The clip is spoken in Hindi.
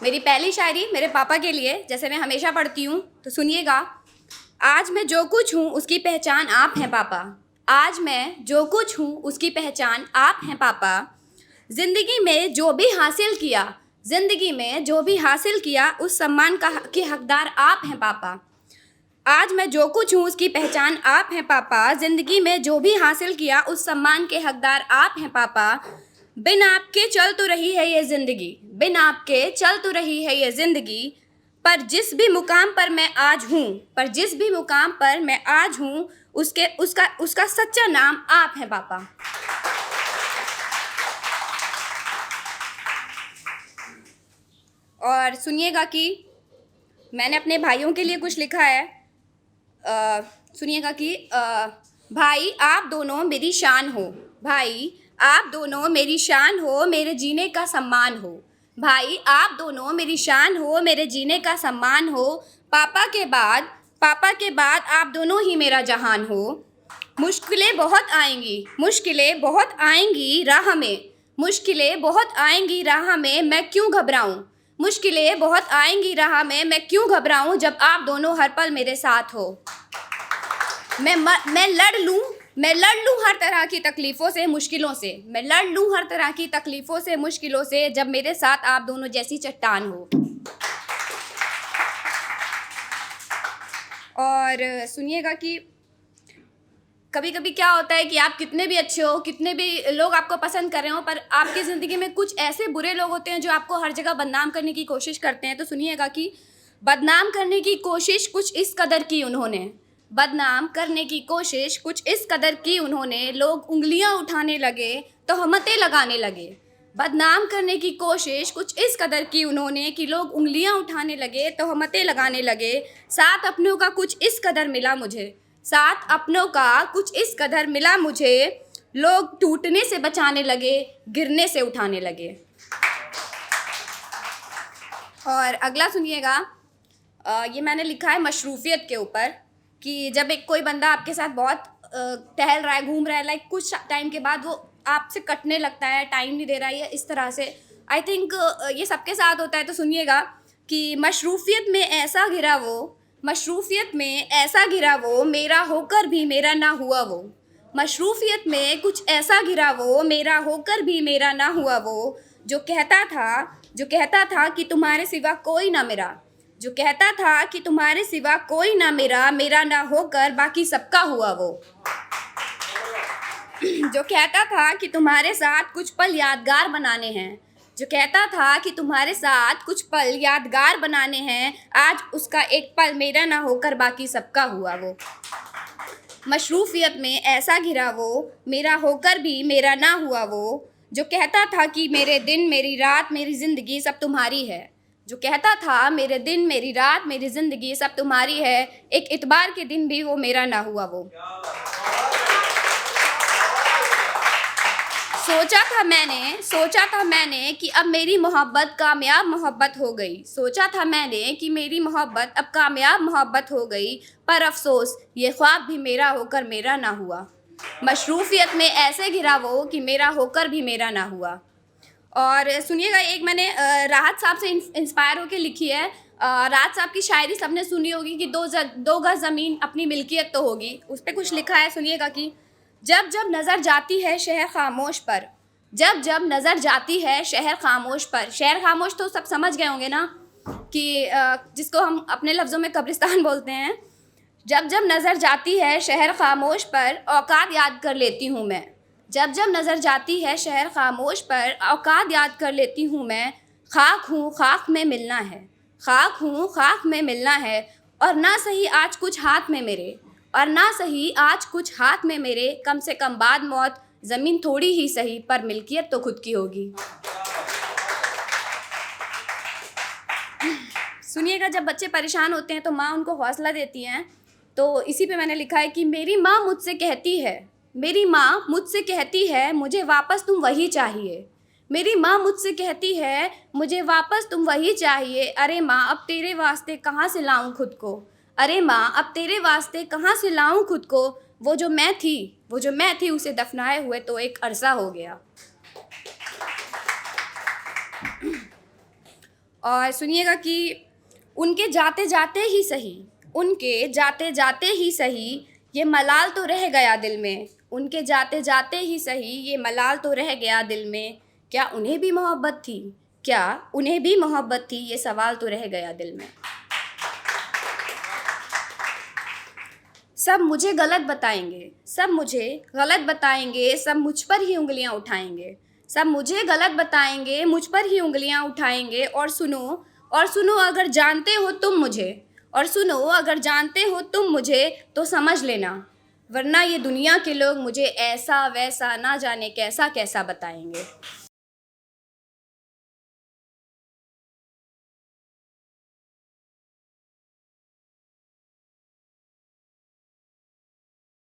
मेरी पहली शायरी मेरे पापा के लिए, जैसे मैं हमेशा पढ़ती हूँ, तो सुनिएगा। आज मैं जो कुछ हूँ उसकी पहचान आप हैं पापा। आज मैं जो कुछ हूँ उसकी पहचान आप हैं पापा। ज़िंदगी में जो भी हासिल किया, ज़िंदगी में जो भी हासिल किया, उस सम्मान का के हकदार आप हैं पापा। आज मैं जो कुछ हूँ उसकी पहचान आप हैं पापा। ज़िंदगी में जो भी हासिल किया, उस सम्मान के हकदार आप हैं पापा। बिन आपके चल तो रही है ये ज़िंदगी, बिन आपके चल तो रही है ये ज़िंदगी। पर जिस भी मुकाम पर मैं आज हूँ, पर जिस भी मुकाम पर मैं आज हूँ, उसका सच्चा नाम आप हैं पापा। और सुनिएगा कि मैंने अपने भाइयों के लिए कुछ लिखा है। सुनिएगा कि भाई आप दोनों मेरी शान हो, भाई आप दोनों मेरी शान हो, मेरे जीने का सम्मान हो। भाई आप दोनों मेरी शान हो, मेरे जीने का सम्मान हो। पापा के बाद आप दोनों ही मेरा जहान हो। मुश्किलें बहुत आएंगी, मुश्किलें बहुत आएंगी राह में, मुश्किलें बहुत आएंगी राह में, मैं क्यों घबराऊं। मुश्किलें बहुत आएंगी राह में, मैं क्यों घबराऊं, जब आप दोनों हर पल मेरे साथ हो। मैं लड़ लूँ हर तरह की तकलीफ़ों से, मुश्किलों से। मैं लड़ लूँ हर तरह की तकलीफ़ों से, मुश्किलों से, जब मेरे साथ आप दोनों जैसी चट्टान हो। और सुनिएगा कि कभी कभी क्या होता है कि आप कितने भी अच्छे हो, कितने भी लोग आपको पसंद कर रहे हो, पर आपकी ज़िंदगी में कुछ ऐसे बुरे लोग होते हैं जो आपको हर जगह बदनाम करने की कोशिश करते हैं। तो सुनिएगा कि बदनाम करने की कोशिश कुछ इस कदर की उन्होंने, बदनाम करने की कोशिश कुछ इस कदर की उन्होंने, लोग उंगलियां उठाने लगे, तोहमतें लगाने लगे। बदनाम करने की कोशिश कुछ इस कदर की उन्होंने कि लोग उंगलियां उठाने लगे, तोहमतें लगाने लगे। साथ अपनों का कुछ इस कदर मिला मुझे, साथ अपनों का कुछ इस कदर मिला मुझे, लोग टूटने से बचाने लगे, गिरने से उठाने लगे। और अगला सुनिएगा। ये मैंने लिखा है मशरूफ़ियत के ऊपर, कि जब एक कोई बंदा आपके साथ बहुत टहल रहा है, घूम रहा है, लाइक कुछ टाइम के बाद वो आपसे कटने लगता है, टाइम नहीं दे रहा है, इस तरह से। आई थिंक ये सबके साथ होता है। तो सुनिएगा कि मशरूफ़ियत में ऐसा घिरा वो, मशरूफ़ियत में ऐसा घिरा वो, मेरा होकर भी मेरा ना हुआ वो। मशरूफ़ियत में कुछ ऐसा घिरा वो, मेरा होकर भी मेरा ना हुआ वो। जो कहता था कि तुम्हारे सिवा कोई ना मेरा, जो कहता था कि तुम्हारे सिवा कोई ना मेरा, मेरा ना होकर बाकी सबका हुआ वो। जो कहता था कि तुम्हारे साथ कुछ पल यादगार बनाने हैं, जो कहता था कि तुम्हारे साथ कुछ पल यादगार बनाने हैं, आज उसका एक पल मेरा ना होकर बाकी सबका हुआ वो। मशरूफ़ियत में ऐसा घिरा वो, मेरा होकर भी मेरा ना हुआ वो। जो कहता था कि मेरे दिन मेरी रात मेरी ज़िंदगी सब तुम्हारी है, जो कहता था मेरे दिन मेरी रात मेरी ज़िंदगी सब तुम्हारी है, एक इतबार के दिन भी वो मेरा ना हुआ वो। सोचा था मैंने कि अब मेरी मोहब्बत कामयाब मोहब्बत हो गई, सोचा था मैंने कि मेरी मोहब्बत अब कामयाब मोहब्बत हो गई, पर अफसोस ये ख्वाब भी मेरा होकर मेरा ना हुआ। मशरूफ़ियत में ऐसे घिरा वो कि मेरा होकर भी मेरा ना हुआ। और सुनिएगा, एक मैंने राहत साहब से इंस्पायर होकर लिखी है। राहत साहब की शायरी सबने सुनी होगी कि दो गज ज़मीन अपनी मिल्कियत तो होगी। उस पर कुछ लिखा है, सुनिएगा कि जब जब नज़र जाती है शहर खामोश पर, जब जब नज़र जाती है शहर खामोश पर। शहर खामोश तो सब समझ गए होंगे ना, कि जिसको हम अपने लफ्ज़ों में कब्रिस्तान बोलते हैं। जब जब नज़र जाती है शहर खामोश पर, औकात याद कर लेती हूँ मैं। जब जब नज़र जाती है शहर खामोश पर, औकात याद कर लेती हूँ मैं। खाक हूँ खाक में मिलना है, खाक हूँ खाक में मिलना है, और ना सही आज कुछ हाथ में मेरे, और ना सही आज कुछ हाथ में मेरे, कम से कम बाद मौत ज़मीन थोड़ी ही सही, पर मिल्कियत तो खुद की होगी। सुनिएगा, जब बच्चे परेशान होते हैं तो माँ उनको हौसला देती हैं। तो इसी पे मैंने लिखा है कि मेरी माँ मुझसे कहती है, मेरी माँ मुझसे कहती है, मुझे वापस तुम वही चाहिए। मेरी माँ मुझसे कहती है, मुझे वापस तुम वही चाहिए। अरे माँ अब तेरे वास्ते कहाँ से लाऊं खुद को, अरे माँ अब तेरे वास्ते कहाँ से लाऊं खुद को। वो जो मैं थी उसे दफनाए हुए तो एक अरसा हो गया। और सुनिएगा कि उनके जाते जाते ही सही, उनके जाते जाते ही सही, ये मलाल तो रह गया दिल में, उनके जाते जाते ही सही, ये मलाल तो रह गया दिल में। क्या उन्हें भी मोहब्बत थी, क्या उन्हें भी मोहब्बत थी, ये सवाल तो रह गया दिल में। सब मुझे गलत बताएंगे, सब मुझे गलत बताएंगे, सब मुझ पर ही उंगलियां उठाएंगे, सब मुझे गलत बताएंगे, मुझ पर ही उंगलियां उठाएंगे। और सुनो अगर जानते हो तुम मुझे, और सुनो अगर जानते हो तुम मुझे, तो समझ लेना, वरना ये दुनिया के लोग मुझे ऐसा वैसा ना जाने कैसा कैसा बताएंगे।